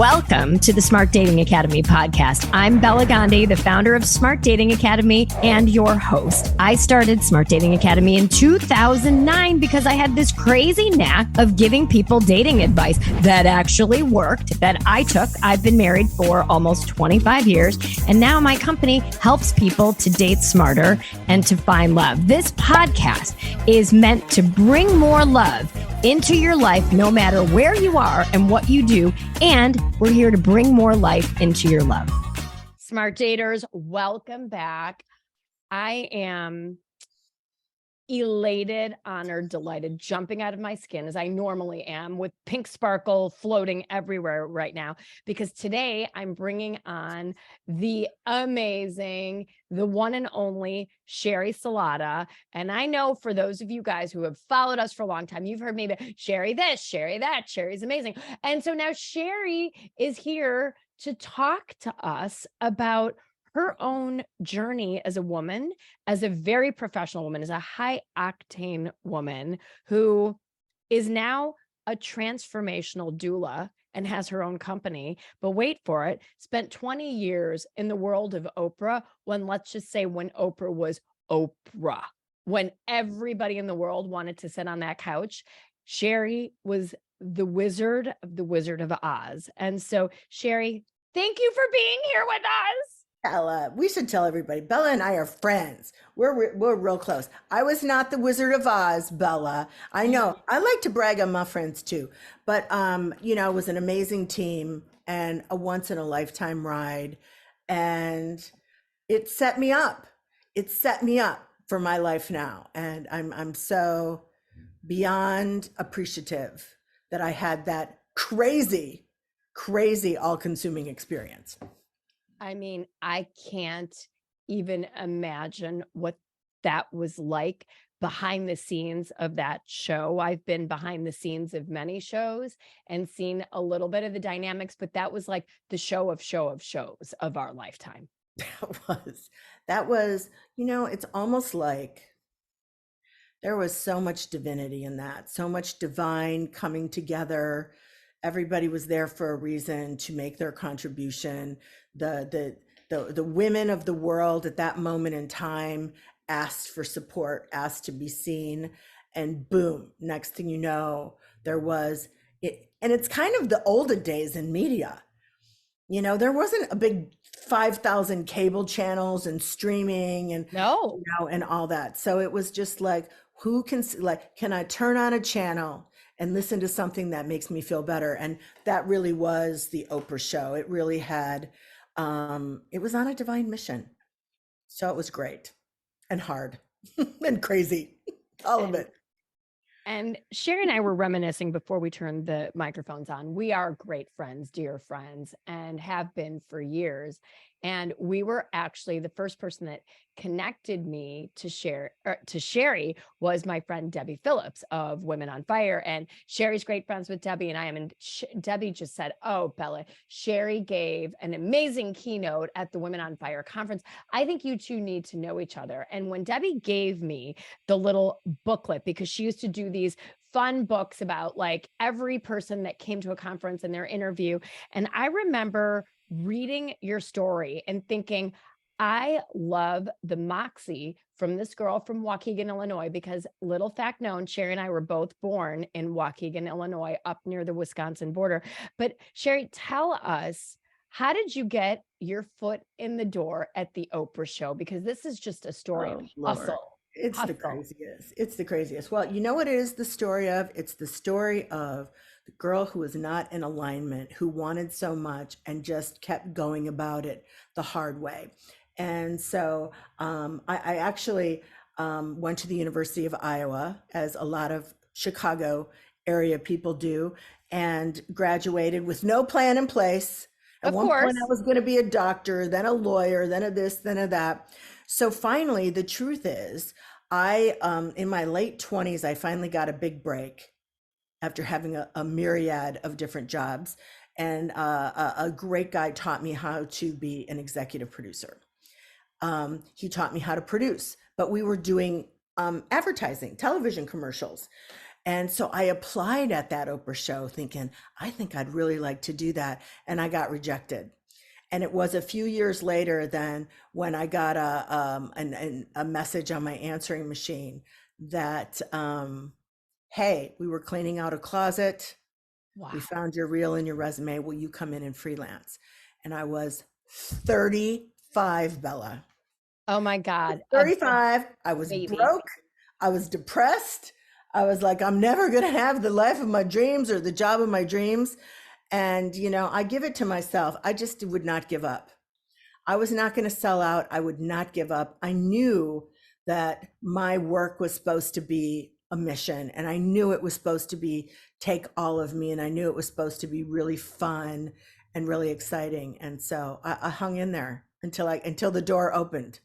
Welcome to the Smart Dating Academy podcast. I'm Bela Gandhi, the founder of Smart Dating Academy and your host. I started Smart Dating Academy in 2009 because I had this crazy knack of giving people dating advice that actually worked, that I took. I've been married for almost 25 years, and now my company helps people to date smarter and to find love. This podcast is meant to bring more love into your life, no matter where you are and what you do. And we're here to bring more life into your love. Smart daters, welcome back. I am elated, honored, delighted, jumping out of my skin as I normally am, with pink sparkle floating everywhere right now, because today I'm bringing on the amazing, the one and only Sheri Salata. And I know for those of you guys who have followed us for a long time, you've heard me be Sheri this, Sheri that, Sheri's amazing. And so now Sheri is here to talk to us about her own journey as a woman, as a very professional woman, as a high octane woman who is now a transformational doula and has her own company. But wait for it, spent 20 years in the world of Oprah, when, let's just say, when Oprah was Oprah, when everybody in the world wanted to sit on that couch. Sheri was the Wizard of Oz. And so Sheri, thank you for being here with us. Bella, we should tell everybody, Bella and I are friends. We're real close. I was not the Wizard of Oz, Bella. I know. I like to brag on my friends too. But it was an amazing team and a once in a lifetime ride. And it set me up. It set me up for my life now. And I'm so beyond appreciative that I had that crazy all-consuming experience. I mean, I can't even imagine what that was like behind the scenes of that show. I've been behind the scenes of many shows and seen a little bit of the dynamics, but that was like the show of shows of our lifetime. That was, it's almost like there was so much divinity in that, so much divine coming together. Everybody was there for a reason to make their contribution. The women of the world at that moment in time asked for support, asked to be seen, and boom, next thing you know, there was it. And it's kind of the older days in media. There wasn't a big 5,000 cable channels and streaming and and all that. So it was just like, can I turn on a channel and listen to something that makes me feel better? And that really was the Oprah show. It really had, it was on a divine mission. So it was great and hard and crazy, all of it. And Sheri and I were reminiscing before we turned the microphones on. We are great friends, dear friends, and have been for years. And we were actually, the first person that connected me to Sheri was my friend Debbie Phillips of Women on Fire. And Sheri's great friends with Debbie and I am. And Debbie just said, "Oh, Bella, Sheri gave an amazing keynote at the Women on Fire conference. I think you two need to know each other." And when Debbie gave me the little booklet, because she used to do these fun books about like every person that came to a conference and their interview. And I remember reading your story and thinking, I love the moxie from this girl from Waukegan, Illinois, because little fact known, Sheri and I were both born in Waukegan, Illinois, up near the Wisconsin border. But Sheri, tell us, how did you get your foot in the door at the Oprah show? Because this is just a story of hustle. It's the craziest. It's the craziest. Well, you know what it is the story of? It's the story of the girl who was not in alignment, who wanted so much and just kept going about it the hard way. And so I actually went to the University of Iowa, as a lot of Chicago area people do, and graduated with no plan in place. At one point I was going to be a doctor, then a lawyer, then a this, then a that. So finally, the truth is, in my late 20s, I finally got a big break after having a myriad of different jobs. And a great guy taught me how to be an executive producer. He taught me how to produce, but we were doing advertising, television commercials. And so I applied at that Oprah show thinking, I think I'd really like to do that. And I got rejected. And it was a few years later then when I got a message on my answering machine that, hey, we were cleaning out a closet. We Wow. found your reel and your resume. Will you come in and freelance? And I was 35, Bella. Oh my God. A 35. I was baby. broke. I was depressed. I was like, I'm never going to have the life of my dreams or the job of my dreams. And, I give it to myself. I just would not give up. I was not going to sell out. I would not give up. I knew that my work was supposed to be a mission, and I knew it was supposed to be take all of me, and I knew it was supposed to be really fun and really exciting. And so I hung in there until the door opened.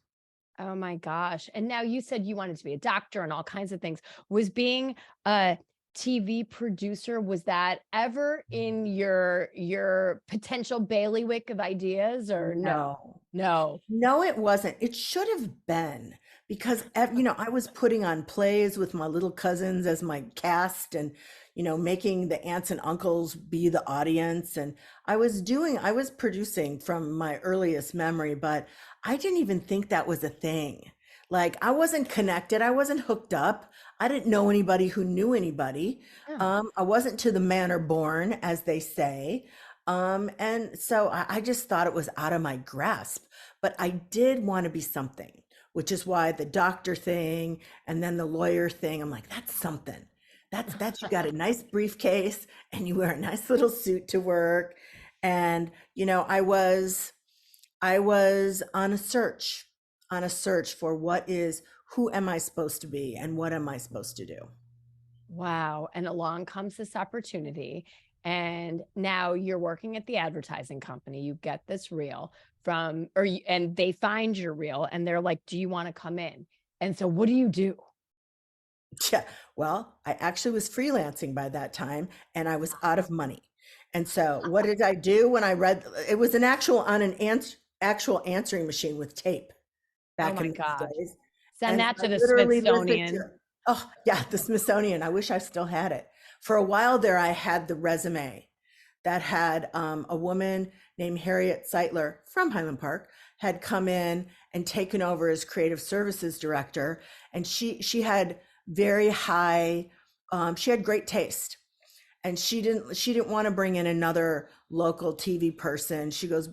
Oh my gosh. And now you said you wanted to be a doctor and all kinds of things. Was being a TV producer, was that ever in your potential bailiwick of ideas or no? No. No. No, it wasn't. It should have been because, I was putting on plays with my little cousins as my cast and, making the aunts and uncles be the audience. And I was producing from my earliest memory, but I didn't even think that was a thing. Like I wasn't connected. I wasn't hooked up. I didn't know anybody who knew anybody. Oh, I wasn't to the manor born, as they say. And so I just thought it was out of my grasp. But I did want to be something, which is why the doctor thing and then the lawyer thing, I'm like, that's something. That's you got a nice briefcase and you wear a nice little suit to work. And, I was on a search for who am I supposed to be and what am I supposed to do? wow. And along comes this opportunity. And now you're working at the advertising company. You get this reel and they find your reel and they're like, do you want to come in? And so what do you do? Yeah. Well, I actually was freelancing by that time and I was out of money. And so what did I do when I read it was an actual answering machine with tape Oh back my in those gosh. days. Send And that I to the literally listened to, Smithsonian. oh yeah, the Smithsonian. I wish I still had it. For a while there, I had the resume that had a woman named Harriet Seitler from Highland Park had come in and taken over as creative services director. And she had very high, she had great taste. And she didn't want to bring in another local TV person. She goes,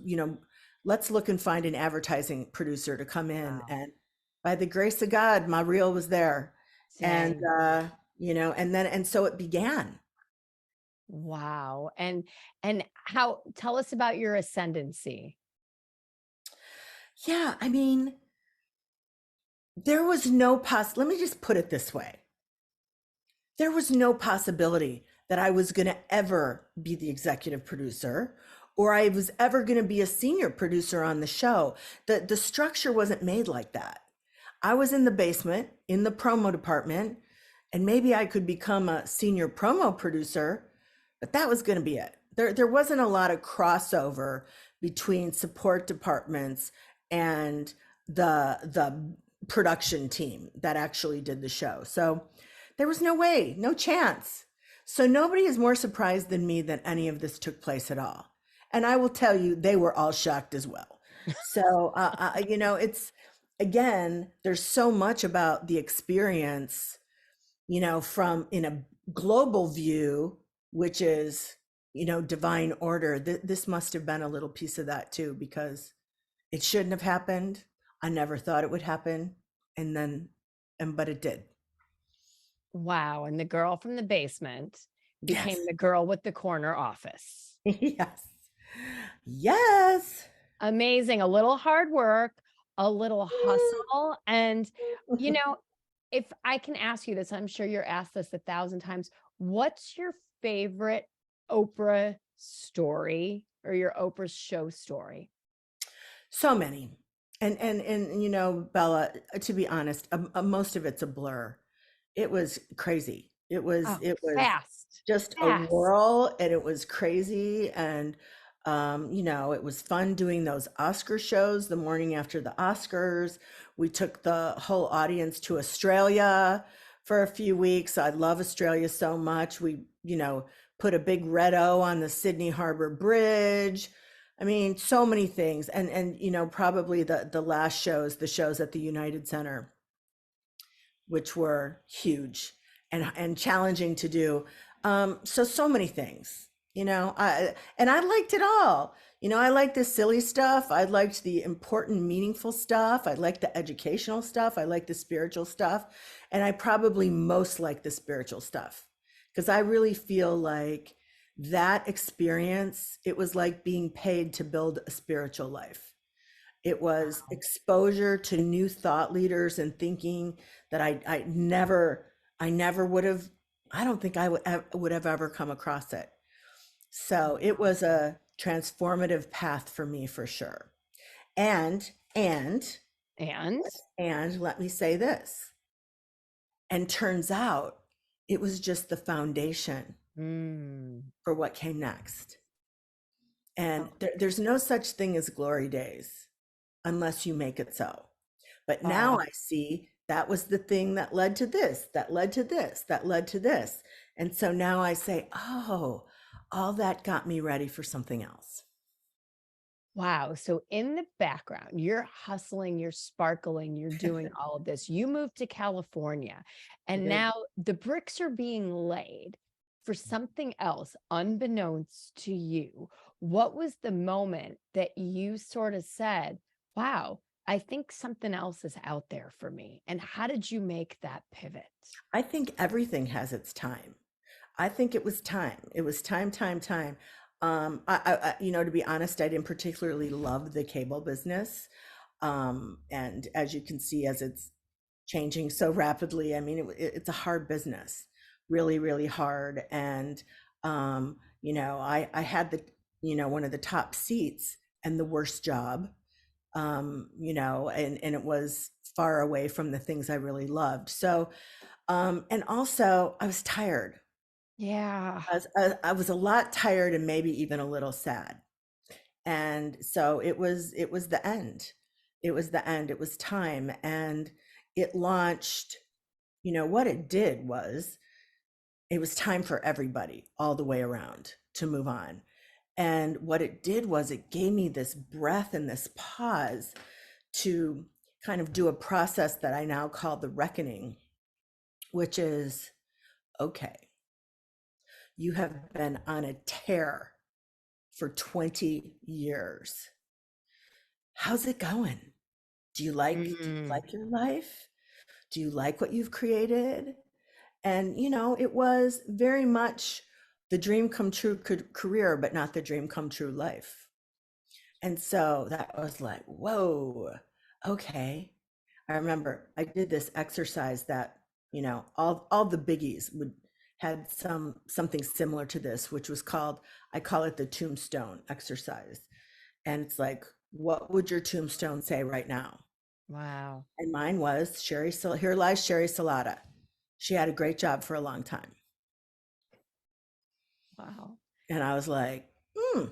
let's look and find an advertising producer to come in. Wow. And by the grace of God, my reel was there. And Dang. and so it began. Wow. And how tell us about your ascendancy. Yeah, I mean, there was no let me just put it this way. There was no possibility that I was going to ever be the executive producer or I was ever going to be a senior producer on the show. The structure wasn't made like that. I was in the basement in the promo department and maybe I could become a senior promo producer, but that was going to be it. There wasn't a lot of crossover between support departments and the production team that actually did the show. So there was no way, no chance. So nobody is more surprised than me that any of this took place at all. And I will tell you, they were all shocked as well. So, it's again, there's so much about the experience, from in a global view, which is, divine order. This must have been a little piece of that too, because it shouldn't have happened. I never thought it would happen. But it did. Wow. And the girl from the basement Yes. became the girl with the corner office. Yes. Yes. Amazing. A little hard work, a little hustle. And, you know, if I can ask you this, I'm sure you're asked this 1,000 times. What's your favorite Oprah story or your Oprah show story? So many. And Bella, to be honest, most of it's a blur. It was crazy. It was Oh, it was fast, just a fast. whirl and it was crazy and it was fun doing those Oscar shows the morning after the Oscars. We took the whole audience to Australia for a few weeks. I love Australia so much. We, put a big red O on the Sydney Harbor Bridge. I mean, so many things. And probably the last shows, the shows at the United Center, which were huge and challenging to do. So many things, and I liked it all. I liked the silly stuff. I liked the important, meaningful stuff. I liked the educational stuff. I liked the spiritual stuff. And I probably most like the spiritual stuff because I really feel like that experience, it was like being paid to build a spiritual life. It was exposure to new thought leaders and thinking that I never would have, I don't think I would have ever come across it. So it was a transformative path for me for sure. And, and, And and let me say this, and turns out it was just the foundation mm, for what came next. And oh, there's no such thing as glory days unless you make it so. But now oh, I see that was the thing that led to this, that led to this, that led to this. And so now I say, oh, all that got me ready for something else. wow. So in the background, you're hustling, you're sparkling, you're doing all of this. You moved to California, I and did. now the bricks are being laid for something else, unbeknownst to you. What was the moment that you sort of said, wow, I think something else is out there for me? And how did you make that pivot? I think everything has its time. I think it was time. It was time, time, time. To be honest, I didn't particularly love the cable business. And as you can see, as it's changing so rapidly, I mean, it's a hard business, really, really hard. And, I had one of the top seats and the worst job, and it was far away from the things I really loved. So, and also I was tired. Yeah. I was a lot tired and maybe even a little sad. And so it was the end. It was the end. It was time. And it launched, what it did was it was time for everybody all the way around to move on. And what it did was it gave me this breath and this pause to kind of do a process that I now call the reckoning, which is okay, you have been on a tear for 20 years. How's it going? Do you Mm, like your life? Do you like what you've created? And it was very much the dream come true career, but not the dream come true life. And so that was like, whoa, okay. I remember I did this exercise that, all the biggies would had something similar to this, which was called, I call it the tombstone exercise. And it's like, what would your tombstone say right now? wow. And mine was here lies Sheri Salata. She had a great job for a long time. Wow. And I was like, hmm,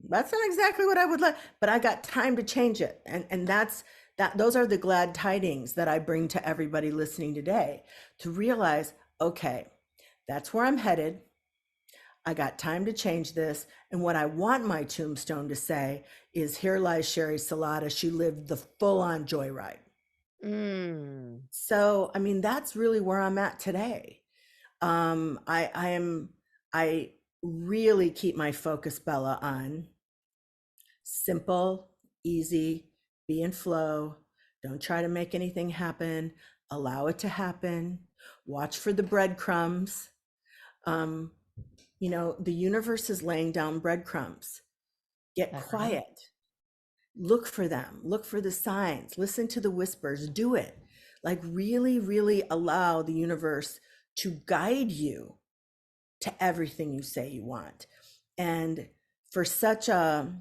that's not exactly what I would like, but I got time to change it. And those are the glad tidings that I bring to everybody listening today, to realize, okay, that's where I'm headed. I got time to change this. And what I want my tombstone to say is, here lies Sheri Salata. She lived the full on joyride. Mm. So, I mean, that's really where I'm at today. I really keep my focus, Bella, on simple, easy, be in flow. Don't try to make anything happen. Allow it to happen. Watch for the breadcrumbs. Um, the universe is laying down breadcrumbs. Get That's right. quiet. Look for them. Look for the signs. Listen to the whispers. Do it. Like really, really allow the universe to guide you to everything you say you want. And for such a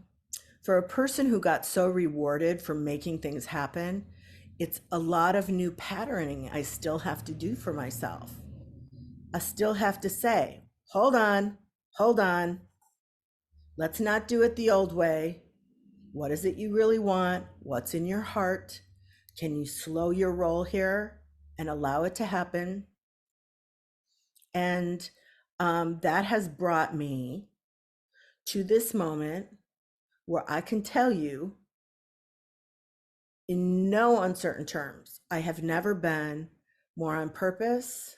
for a person who got so rewarded for making things happen, it's a lot of new patterning I still have to do for myself. I still have to say, hold on, hold on. Let's not do it the old way. What is it you really want? What's in your heart? Can you slow your roll here and allow it to happen? And that has brought me to this moment where I can tell you in no uncertain terms, I have never been more on purpose,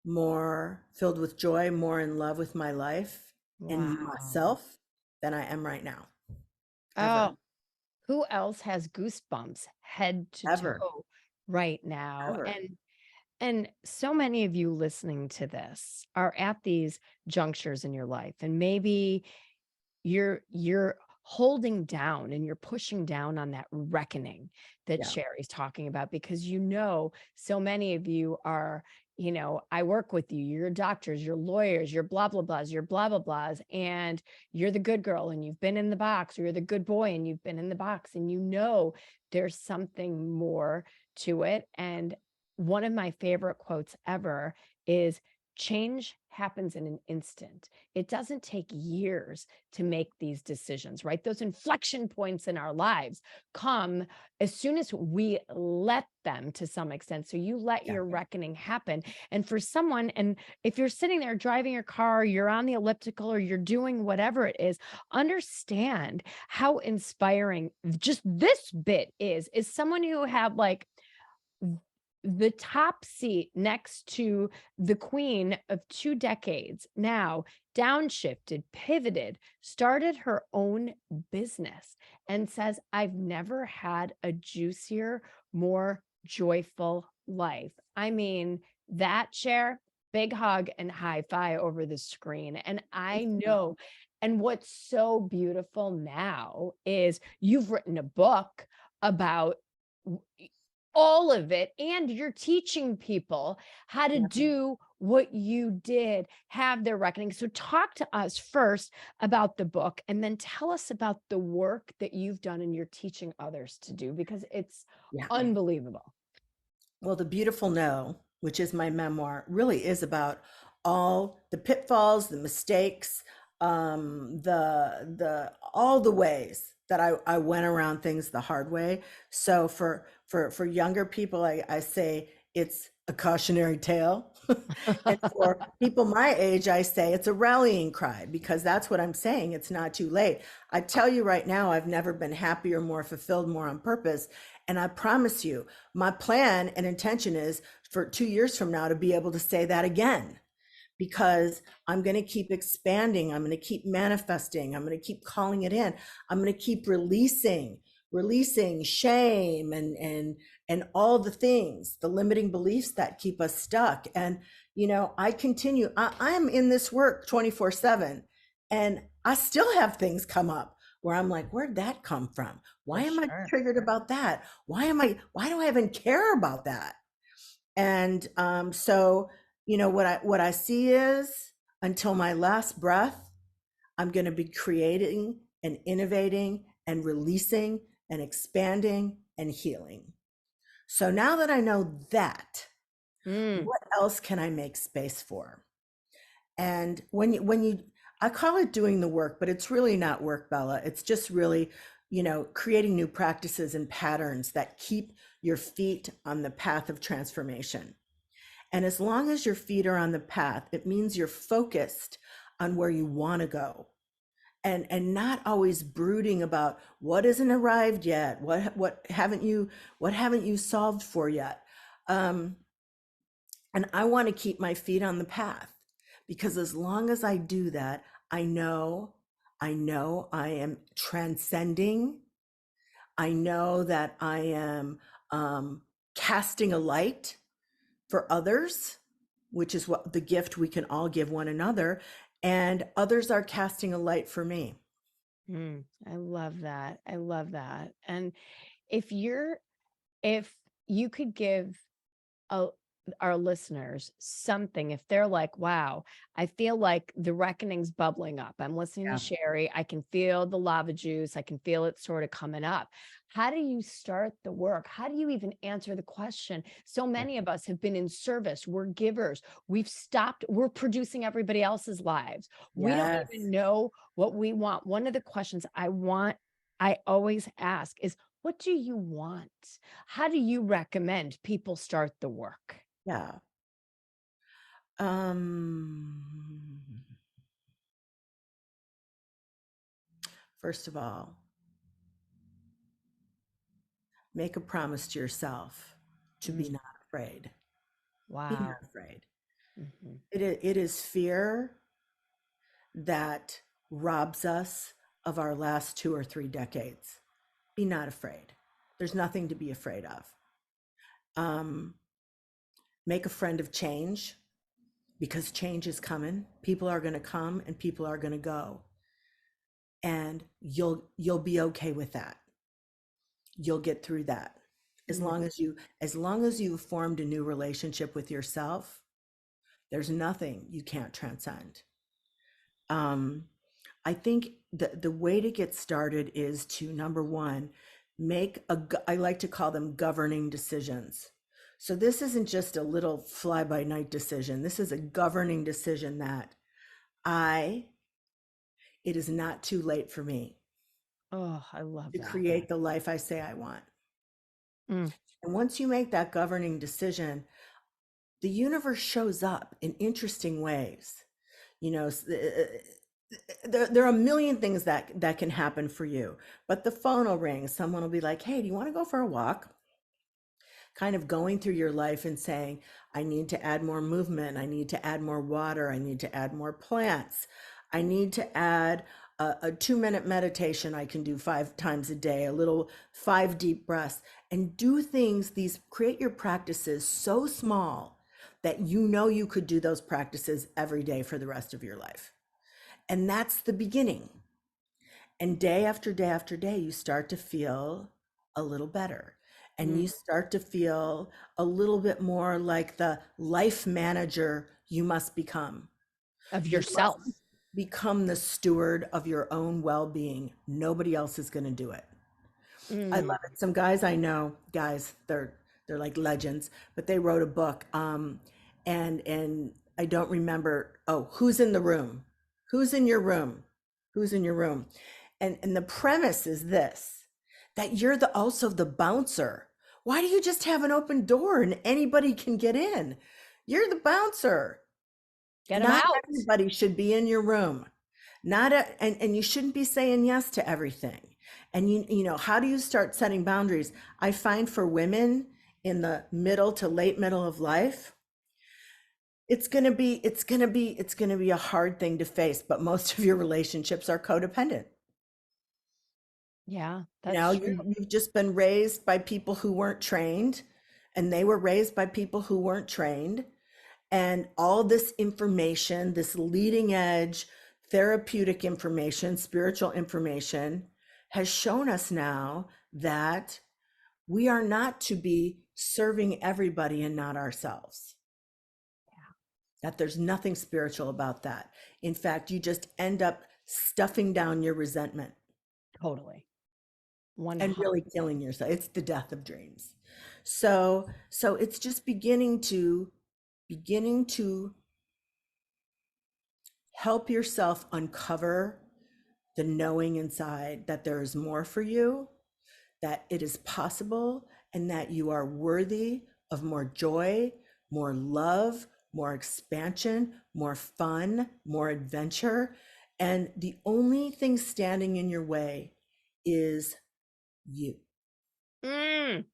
more filled with joy, more in love with my life and Wow. myself than I am right now, ever, Oh, who else has goosebumps head to ever, toe right now? ever. And so many of you listening to this are at these junctures in your life, and maybe you're holding down and you're pushing down on that reckoning that Yeah, Sherry's talking about, because so many of you are, I work with you, you're doctors, you're lawyers, you're blah blah blahs, you're blah blah blahs, and you're the good girl and you've been in the box, or you're the good boy and you've been in the box, and there's something more to it. And one of my favorite quotes ever is, change happens in an instant. It doesn't take years to make these decisions, right? Those inflection points in our lives come as soon as we let them, to some extent. So you let yeah, your reckoning happen. And for someone, and if you're sitting there driving your car, you're on the elliptical, or you're doing whatever it is, understand how inspiring just this bit is someone who had like the top seat next to the queen of 2 decades, now downshifted, pivoted, started her own business, and says, I've never had a juicier, more joyful life. I mean, that chair, big hug and high five over the screen. And I thank you. know, and what's so beautiful now is you've written a book about all of it, and you're teaching people how to Yeah, do what you did, have their reckoning. So talk to us first about the book, and then tell us about the work that you've done and you're teaching others to do, because it's yeah. unbelievable. Well, The Beautiful No, which is my memoir, really is about all the pitfalls, the mistakes, the all the ways that I went around things the hard way. So for younger people, I say it's a cautionary tale. And for people my age, I say it's a rallying cry, because that's what I'm saying. It's not too late. I tell you right now, I've never been happier, more fulfilled, more on purpose. And I promise you, my plan and intention is for 2 years from now to be able to say that again, because I'm going to keep expanding. I'm going to keep manifesting. I'm going to keep calling it in. I'm going to keep releasing shame and all the things, the limiting beliefs that keep us stuck. And I continue. I'm in this work 24/7, and I still have things come up where I'm like, where'd that come from? Why For am I sure. triggered about that? Why do I even care about that? And so, what I see is, until my last breath, I'm going to be creating and innovating and releasing and expanding and healing. So now that I know that, Mm, what else can I make space for? And when you I call it doing the work, but it's really not work, Bella. It's just really, creating new practices and patterns that keep your feet on the path of transformation. And as long as your feet are on the path, it means you're focused on where you want to go, and not always brooding about what isn't arrived yet, what haven't you solved for yet. Um, and I want to keep my feet on the path, because as long as I do that, I know I am transcending. I know that I am casting a light for others, which is what the gift we can all give one another. And others are casting a light for me. I love that. I love that. And if you're, if you could give uh, our listeners something, if they're like, wow, I feel like the reckoning's bubbling up, I'm listening to Yeah. Sherry, I can feel the lava juice, I can feel it sort of coming up. How do you start the work? How do you even answer the question? So Yeah. many of us have been in service, we're givers, we've stopped, we're producing everybody else's lives, we don't Yes. even know what we want. One of the questions I always ask is, what do you want? How do you recommend people start the work? Yeah. Um, First of all, make a promise to yourself to be Mm, not afraid. Be not wow. afraid. Hmm. It is fear that robs us of our last 2 or 3 decades. Be not afraid. There's nothing to be afraid of. Um, Make a friend of change because change is coming. People are going to come and people are going to go. And you'll be okay with that. You'll get through that. Mm, As long as you've formed a new relationship with yourself, there's nothing you can't transcend. Um, I think the way to get started is to, number one, I like to call them governing decisions. So this isn't just a little fly by night decision. This is a governing decision that I, it is not too late for me oh, I love to that. create the life I say I want. Mm, And once you make that governing decision, the universe shows up in interesting ways. You know, there are a million things that can happen for you, but the phone will ring. Someone will be like, "Hey, do you want to go for a walk?" Kind of going through your life and saying, I need to add more movement. I need to add more water. I need to add more plants. I need to add a 2 minute meditation I can do 5 times a day, a little 5 deep breaths, and do things. Create your practices so small that you know you could do those practices every day for the rest of your life. And that's the beginning. And day after day after day, you start to feel a little better. And mm, you start to feel a little bit more like the life manager you must become. of You must yourself. become the steward of your own well being. Nobody else is going to do it. I Mm, love it. Some guys I know, guys, they're like legends, but they wrote a book. And I don't remember. Oh, who's in the room? Who's in your room? Who's in your room? And the premise is this: that you're also the bouncer. Why do you just have an open door and anybody can get in? You're the bouncer. get them Not out. everybody should be in your room. And you shouldn't be saying yes to everything. And you know, how do you start setting boundaries? I find for women in the middle to late middle of life, it's going to be a hard thing to face, but most of your relationships are codependent. Yeah, You that's know, true. you've just been raised by people who weren't trained, and they were raised by people who weren't trained. And all this information, this leading edge therapeutic information, spiritual information, has shown us now that we are not to be serving everybody and not ourselves. That there's nothing spiritual about that. In fact, you just end up stuffing down your resentment Totally. and really 100%. killing yourself. It's the death of dreams. So it's just beginning to help yourself uncover the knowing inside that there is more for you, that it is possible, and that you are worthy of more joy, more love, more expansion, more fun, more adventure. And the only thing standing in your way is you. Mm,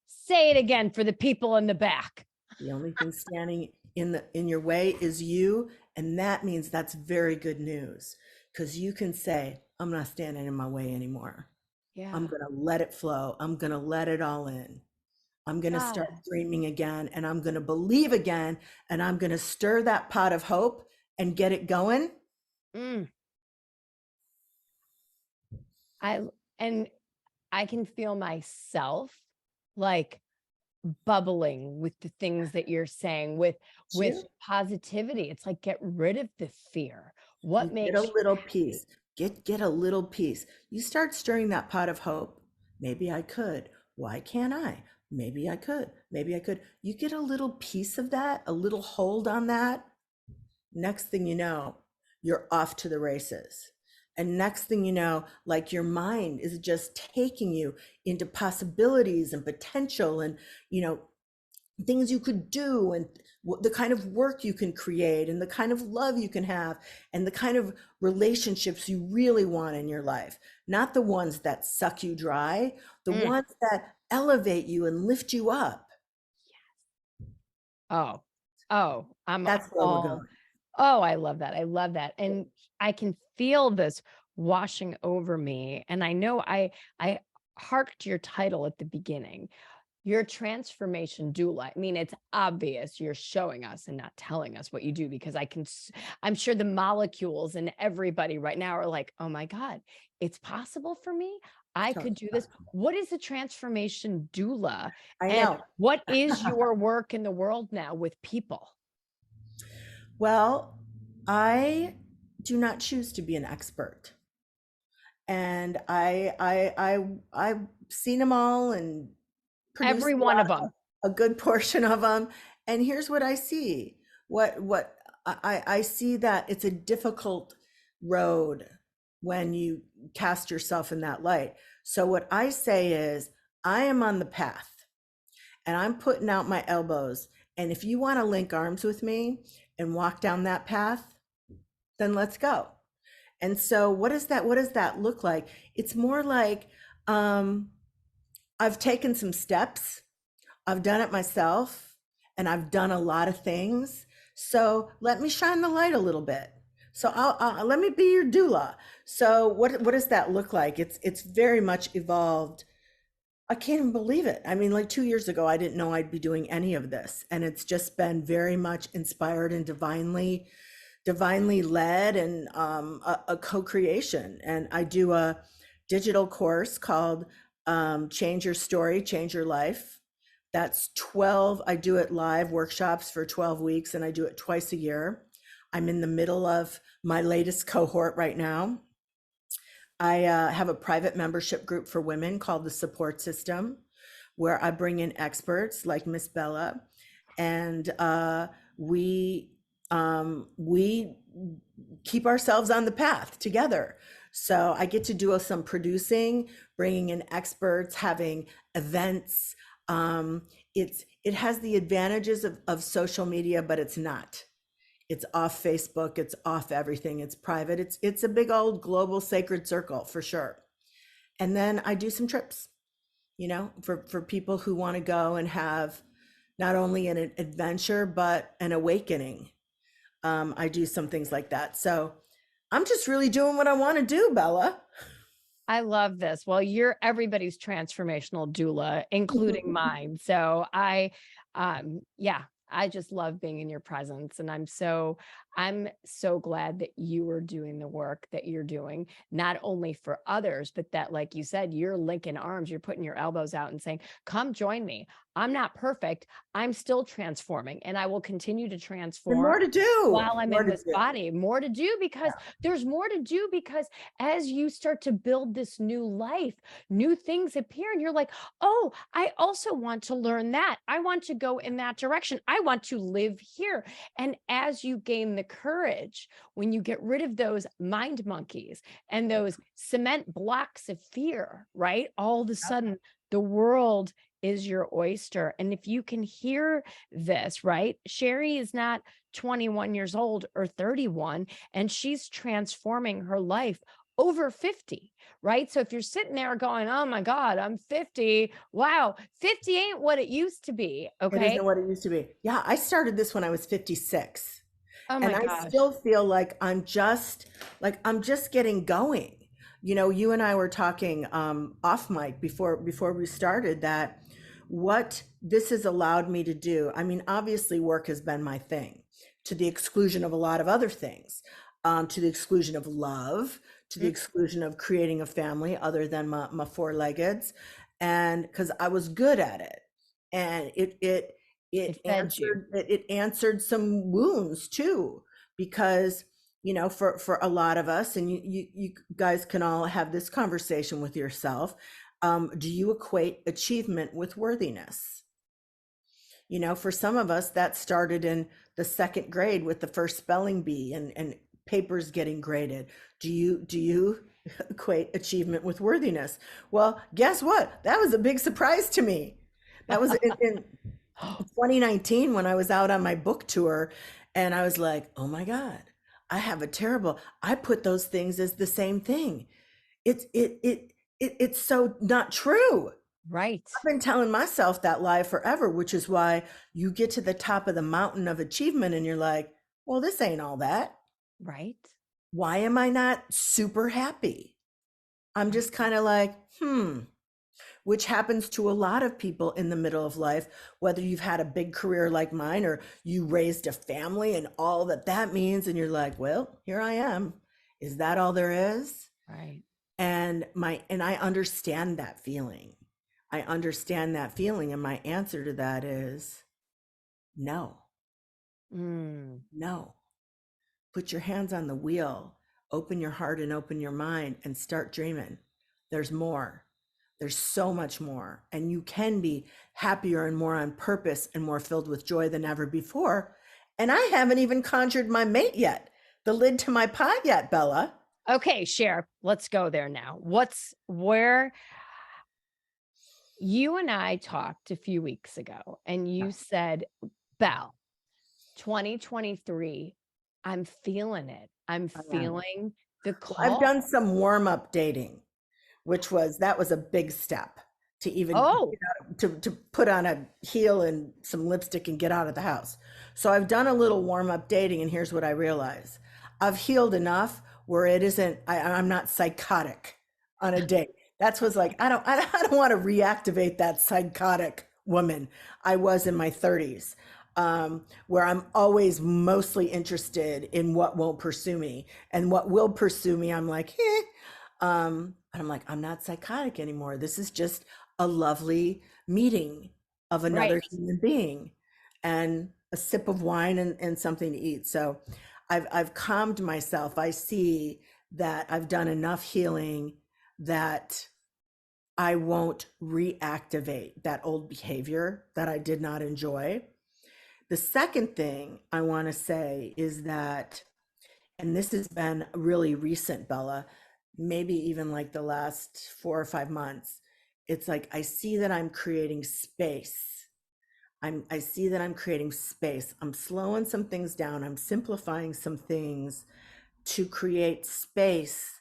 say it again for the people in the back. The only thing standing in your way is you, and that means that's very good news because you can say, I'm not standing in my way anymore. I'm Yeah. going to let it flow. I'm going to let it all in. I'm going to start Yes. dreaming again, and I'm going to believe again, and I'm going to stir that pot of hope and get it going. Mm, I and I can feel myself like bubbling with the things that you're saying with You positivity. It's like get rid of the fear. What you get a makes you little happy? piece. Get a little piece. You start stirring that pot of hope. Maybe I could. Why can't I? Maybe I could. Maybe I could. You get a little piece of that, a little hold on that. Next thing you know, you're off to the races. And next thing you know, like your mind is just taking you into possibilities and potential. And, you know, things you could do, and the kind of work you can create, and the kind of love you can have, and the kind of relationships you really want in your life. Not the ones that suck you dry, the Mm. ones that elevate you and lift you up. Oh, oh, I'm That's where we're all, going. oh, I love that. I love that. And I can feel this washing over me. And I know I harked your title at the beginning. Your transformation doula. I mean, it's obvious you're showing us and not telling us what you do, because I'm sure the molecules and everybody right now are like, oh my God, it's possible for me. I So could do this. What is a transformation doula? I And know. what is your work in the world now with people? Well, I do not choose to be an expert. And I've seen them all and produced Every one of them. a good portion of them. And here's what I see. What I see, that it's a difficult road when you cast yourself in that light. So what I say is, I am on the path and I'm putting out my elbows. And if you want to link arms with me and walk down that path, then let's go. And so what does that look like? It's more like, um, I've taken some steps. I've done it myself, and I've done a lot of things. So let me shine the light a little bit. So I'll let me be your doula. So what does that look like? It's very much evolved. I can't even believe it. I mean, like 2 years ago, I didn't know I'd be doing any of this, and it's just been very much inspired and divinely led, and a co-creation. And I do a digital course called Change Your Story, Change Your Life. That's 12, I do it live workshops for 12 weeks, and I do it twice a year. I'm in the middle of my latest cohort right now. I have a private membership group for women called the Support System, where I bring in experts like Miss Bela, and we keep ourselves on the path together. So I get to do some producing, bringing in experts, having events. It has the advantages of social media, but it's not. It's off Facebook, it's off everything, it's private. It's a big old global sacred circle for sure. And then I do some trips, for people who want to go and have not only an adventure, but an awakening. I do some things like that. So I'm just really doing what I want to do, Bella. I love this. Well, you're everybody's transformational doula, including mine. So yeah, I just love being in your presence. And I'm so glad that you are doing the work that you're doing, not only for others, but that, like you said, you're linking arms, you're putting your elbows out and saying, come join me. I'm not perfect. I'm still transforming, and I will continue to And transform more to do, while I'm more in to this do. body. More to do, because there's more to do, because as you start to build this new life, new things appear, and you're like, oh, I also want to learn that. I want to go in that direction. I want to live here. And as you gain the courage, when you get rid of those mind monkeys and those cement blocks of fear, right? All of a sudden, the world is your oyster. And if you can hear this, right? Sheri is not 21 years old or 31, and she's transforming her life over 50, right? So if you're sitting there going, oh my God, I'm 50. Wow, 50 ain't what it used to be. It Okay. isn't what it used to be. Yeah, I started this when I was 56. Oh And my I gosh. still feel I'm just getting going. You and I were talking off mic before we started, that what this has allowed me to do. I mean, obviously work has been my thing, to the exclusion of a lot of other things, to the exclusion of love, to the Mm. exclusion of creating a family other than my four-leggeds. And because I was good at it, and It fed you. it answered some wounds too, because for a lot of us, and you guys can all have this conversation with yourself. Do you equate achievement with worthiness? For some of us, that started in the second grade with the first spelling bee, and papers getting graded. Do you equate achievement with worthiness? Well, guess what? That was a big surprise to me. That was in 2019 when I was out on my book tour, and I was like, oh my God, I put those things as the same thing. It's so not true. Right. I've been telling myself that lie forever, which is why you get to the top of the mountain of achievement and you're like, well, this ain't all that. Right. Why am I not super happy? I'm Right. just kind of like, which happens to a lot of people in the middle of life, whether you've had a big career like mine or you raised a family and all that that means. And you're like, well, here I am. Is that all there is? Right. And I understand that feeling. I understand that feeling. And my answer to that is no, Mm. no. Put your hands on the wheel, open your heart and open your mind and start dreaming. There's more. There's so much more. And you can be happier and more on purpose and more filled with joy than ever before. And I haven't even conjured my mate yet, the lid to my pot yet, Bella. Okay, Cher, let's go there now. Where you and I talked a few weeks ago, and you said, Belle, 2023, I'm feeling it. I'm feeling the Well, I've call. done some warm up dating, that was a big step to even Oh, to put on a heel and some lipstick and get out of the house. So I've done a little warm up dating, and here's what I realize: I've healed enough where it isn't. I'm not psychotic on a date. That's what's like. I don't want to reactivate that psychotic woman I was in my 30s, where I'm always mostly interested in what won't pursue me, and what will pursue me, I'm like, eh. And I'm like, I'm not psychotic anymore. This is just a lovely meeting of right. another human being and a sip of wine and something to eat. So I've calmed myself. I see that I've done enough healing that I won't reactivate that old behavior that I did not enjoy. The second thing I want to say is that, and this has been really recent, Bella, maybe even like the last 4 or 5 months, it's like I see that I'm creating space. I see that I'm creating space. I'm slowing some things down. I'm simplifying some things to create space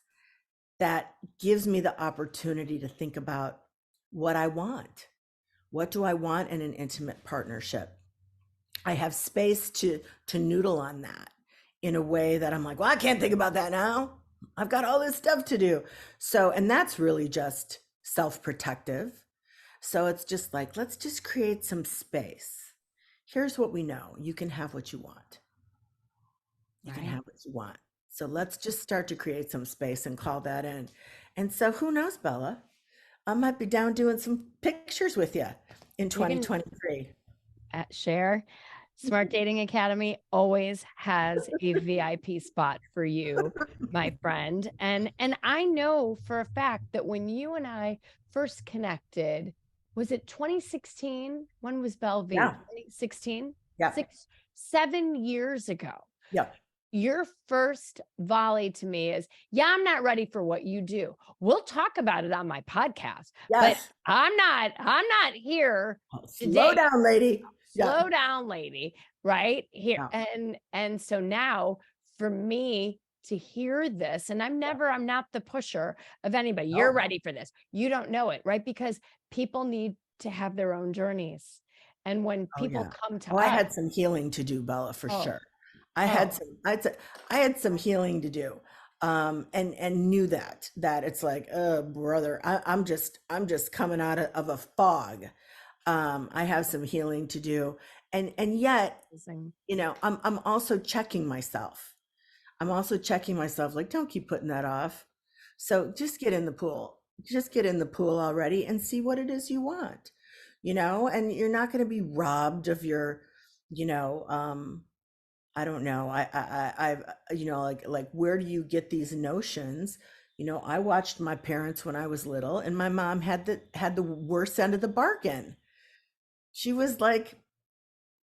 that gives me the opportunity to think about what I want. What do I want in an intimate partnership? I have space to noodle on that in a way that I'm like, well, I can't think about that now. I've got all this stuff to do. So, and that's really just self-protective. So it's just like, let's just create some space. Here's what we know. You can have what you want. You can Right. have what you want. So let's just start to create some space and call that in. And so who knows, Bella? I might be down doing some pictures with you in You can 2023. share. Smart Dating Academy always has a VIP spot for you, my friend. And I know for a fact that when you and I first connected, was it 2016? When was Bellevue? Yeah. 2016? Yeah. 7 years ago. Yeah. Your first volley to me is, yeah, I'm not ready for what you do. We'll talk about it on my podcast, but Yes. I'm not here Slow today. down, lady. Yeah. Slow down, lady, right here. Yeah. And so now for me to hear this, and I'm not the pusher of anybody. You're Oh, ready for this. You don't know it, right? Because people need to have their own journeys. And when oh people yeah. come to Oh, I us, had some healing to do, Bella, for oh, sure. I had oh, some, I had some healing to do. And knew that it's like, oh brother, I'm just coming out of a fog. I have some healing to do. And yet, amazing. I'm also checking myself. I'm also checking myself, like, don't keep putting that off. So just get in the pool. Just get in the pool already and see what it is you want, and you're not going to be robbed of your, you know, I don't know. Like, where do you get these notions? I watched my parents when I was little, and my mom had the worst end of the bargain. She was like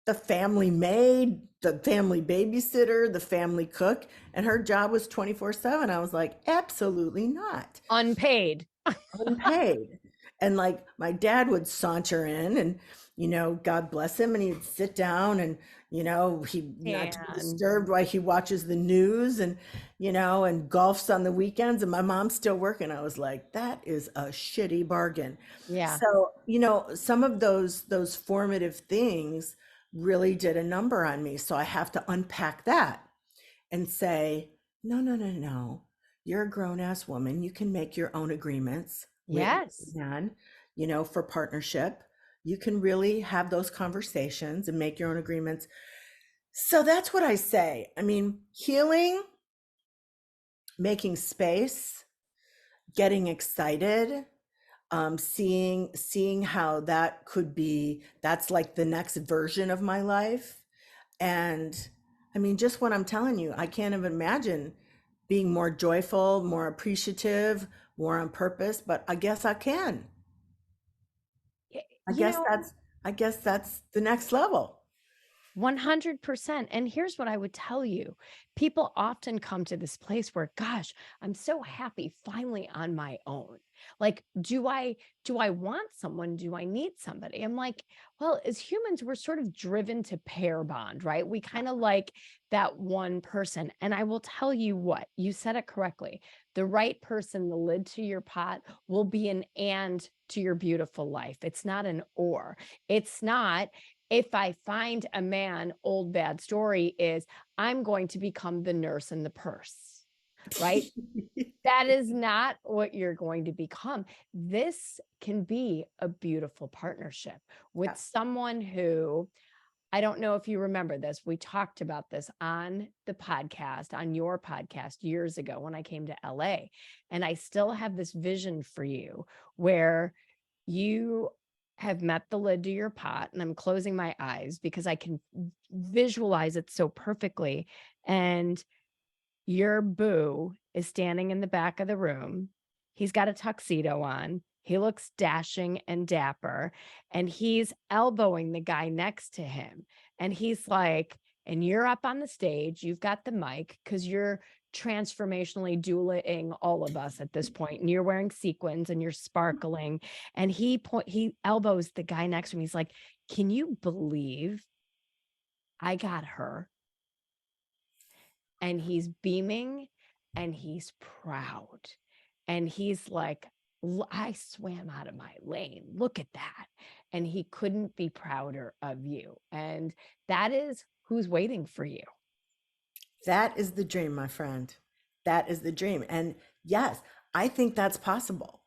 the family maid, the family babysitter, the family cook, and her job was 24/7. I was like, absolutely not. Unpaid. Unpaid. And like my dad would saunter in and God bless him, and he'd sit down and, he not to be And disturbed while he watches the news and, and golfs on the weekends. And my mom's still working. I was like, that is a shitty bargain. yeah, So, some of those formative things really did a number on me. So I have to unpack that and say, no, no, no, no. You're a grown ass woman. You can make your own agreements with yes. man, for partnership. You can really have those conversations and make your own agreements. So that's what I say. I mean, healing, making space, getting excited, seeing how that could be, that's like the next version of my life. And I mean, just what I'm telling you, I can't even imagine being more joyful, more appreciative, more on purpose, but I guess I can. Y- I You guess know, that's I guess that's the next level. 100%. And here's what I would tell you. People often come to this place where, gosh, I'm so happy finally on my own. Like, do I want someone? Do I need somebody? I'm like, well, as humans, we're sort of driven to pair bond, right? We kind of like that one person. And I will tell you what, you said it correctly. The right person, the lid to your pot, will be an and to your beautiful life. It's not an or. It's not, if I find a man, old bad story is, I'm going to become the nurse in the purse, right? That is not what you're going to become. This can be a beautiful partnership with Yeah. someone who, I don't know if you remember this. We talked about this on the podcast, on your podcast years ago when I came to LA. And I still have this vision for you where you have met the lid to your pot, and I'm closing my eyes because I can visualize it so perfectly. And your boo is standing in the back of the room. He's got a tuxedo on. He looks dashing and dapper, and he's elbowing the guy next to him. And he's like, and you're up on the stage, you've got the mic because you're transformationally dueling all of us at this point, and you're wearing sequins and you're sparkling. And he elbows the guy next to him. He's like, can you believe I got her? And he's beaming and he's proud. And he's like, I swam out of my lane. Look at that. And he couldn't be prouder of you. And that is who's waiting for you. That is the dream, my friend. That is the dream. And yes, I think that's possible.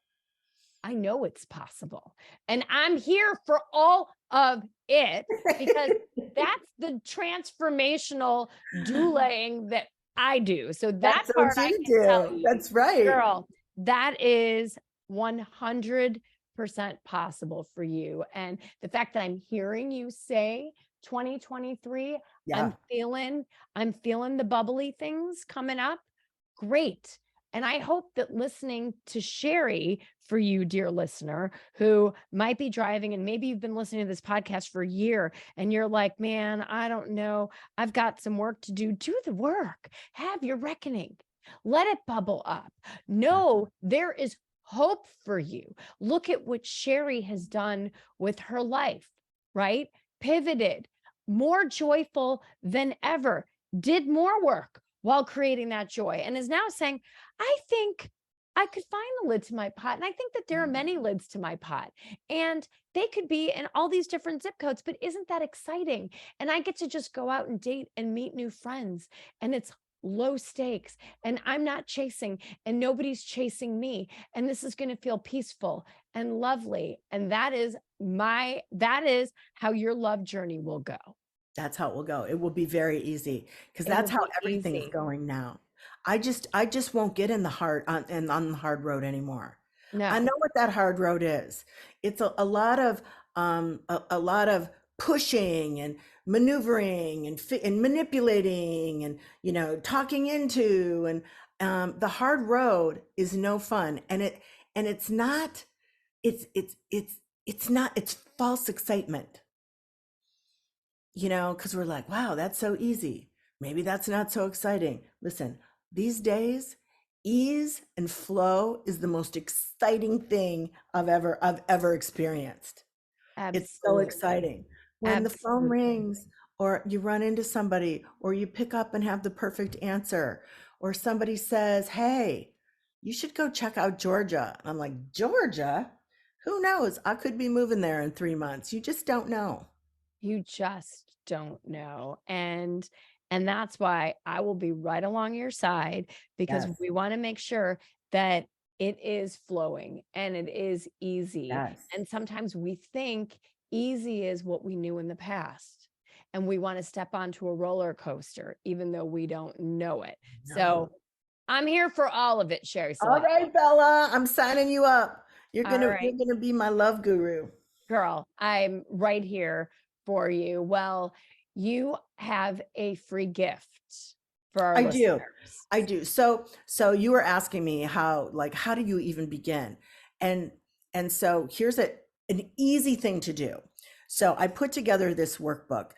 I know it's possible. And I'm here for all of it because that's the transformational dueling that I do. So that That's part what I you can tell do. you, That's right. girl, that is 100% possible for you. And the fact that I'm hearing you say 2023, Yeah. I'm feeling the bubbly things coming up. Great. And I hope that listening to Sheri, for you, dear listener, who might be driving and maybe you've been listening to this podcast for a year and you're like, man, I don't know. I've got some work to do. Do the work. Have your reckoning. Let it bubble up. No, there is hope for you. Look at what Sheri has done with her life, right? Pivoted, more joyful than ever, did more work while creating that joy, and is now saying, I think I could find the lid to my pot. And I think that there are many lids to my pot, and they could be in all these different zip codes. But isn't that exciting? And I get to just go out and date and meet new friends, and it's low stakes, and I'm not chasing, and nobody's chasing me. And this is going to feel peaceful and lovely. And that is how your love journey will go. That's how it will go. It will be very easy because It will that's how be everything's easy. going now. I just won't get in the hard on the hard road anymore. I No. know what that hard road is. It's a lot of a lot of pushing and maneuvering and manipulating and talking into, and the hard road is no fun, and it's not, it's not, it's false excitement, because we're like, wow, that's so easy. Maybe that's not so exciting. Listen, these days, ease and flow is the most exciting thing I've ever experienced. It's so Absolutely. exciting. When the phone Absolutely. rings, or you run into somebody, or you pick up and have the perfect answer, or somebody says, "Hey, you should go check out Georgia." I'm like, "Georgia? Who knows? I could be moving there in 3 months." You just don't know. You just don't know. And that's why I will be right along your side, because Yes, we want to make sure that it is flowing and it is easy. yes. And sometimes we think easy is what we knew in the past. And we want to step onto a roller coaster, even though we don't know it. So No. I'm here for all of it, Sheri All Salata. right, Bella, I'm signing you up. You're All gonna right. you're gonna be my love guru. Girl, I'm right here for you. Well, you have a free gift for our I do. listeners. I do. So you were asking me how do you even begin? And so here's an easy thing to do. So I put together this workbook.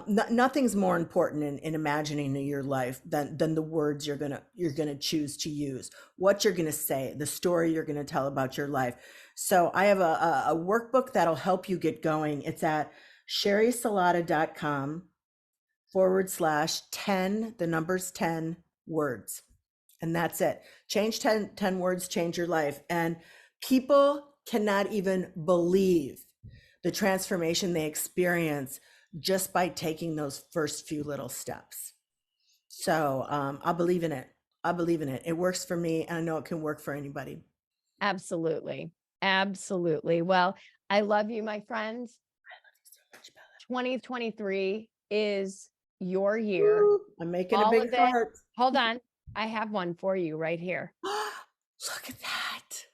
Nothing's more important in imagining your life than the words you're gonna choose to use, what you're gonna say, the story you're gonna tell about your life. So I have a workbook that'll help you get going. It's at sherisalata.com/10, the numbers 10 words. And that's it. Change 10 words, change your life. And people cannot even believe the transformation they experience just by taking those first few little steps. So I believe in it. I believe in it. It works for me, and I know it can work for anybody. Absolutely. Absolutely. Well, I love you, my friends. So much, Bella. 2023 is your year. Woo, I'm making a All big of it. heart. Hold on. I have one for you right here. Look at that.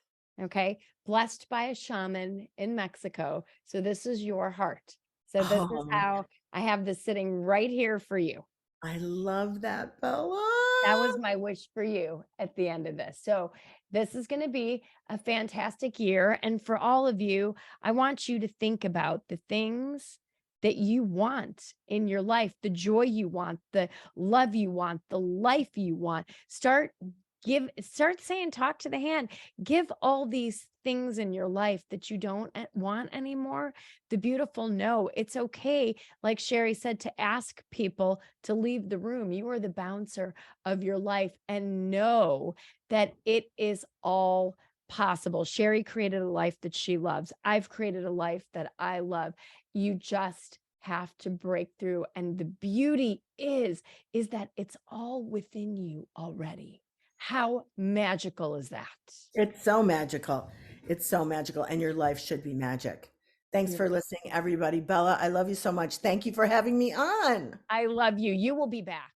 Okay. Blessed by a shaman in Mexico. So this is your heart. So this is Oh, how I have this sitting right here for you. I love that, Bella. That was my wish for you at the end of this. So this is going to be a fantastic year. And for all of you, I want you to think about the things that you want in your life, the joy you want, the love you want, the life you want. Start saying, talk to the hand, give all these things in your life that you don't want anymore the beautiful no. It's okay, like Sheri said, to ask people to leave the room. You are the bouncer of your life, and know that it is all possible. Sheri created a life that she loves. I've created a life that I love. You just have to break through, and the beauty is that it's all within you already. How magical is that? It's so magical. It's so magical, and your life should be magic. Thanks You're for listening, everybody. Bella, I love you so much. Thank you for having me on. I love you. You will be back.